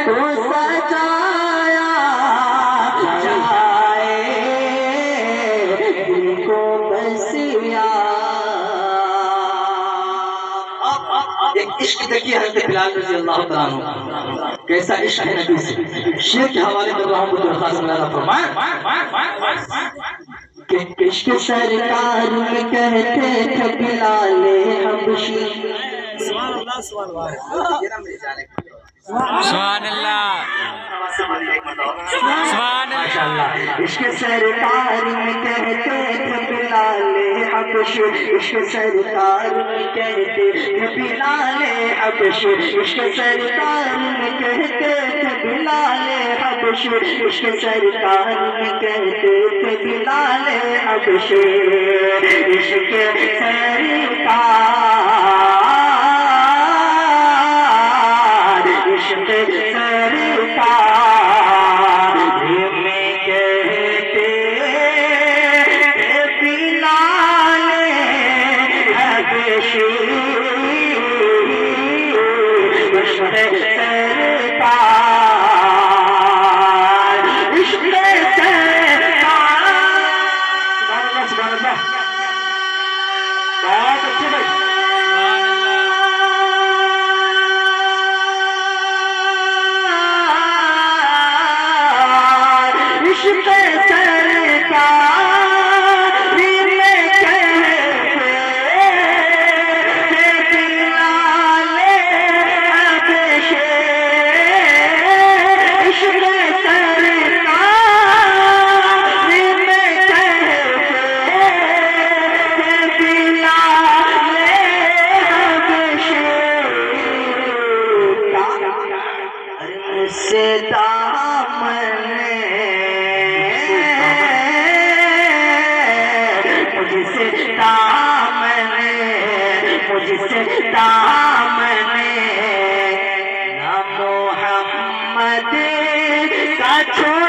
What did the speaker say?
کو سجایا جائے دل کو بس ایک عشق دیکھیے حضرت بلال رضی اللہ تعالیٰ عنہ کیسا عشق ہے نبی سے. شیر کے حوالے میں رحمت درخواست اللہ فرمائے کہ عشق سرکار میں کہتے تھے بلال حبشی. سبحان اللہ سبحان اللہ سبحان اللہ سبحان ماشاءاللہ. عشق سرکار میں کہتے تھے بلال حبشی. عشق سرکار میں کہتے تھے بلال حبشی. عشق سرکار میں کہتے تھے بلال حبشی. عشق سرکار میں کہتے تھے بلال حبشی. عشق سرکار عشق سرکار میں کہتے تھے بلال حبشی. عشق سرکار عشق سرکار. سبحان اللہ سبحان اللہ. بہت اچھے بھائی. عشق سرکار میں کہتے تھے بلال حبشی. عشق سرکار میں کہتے تھے بلال حبشی. مجھ سے دامن مجھ سے دامن نہ محمد کا چھوڑا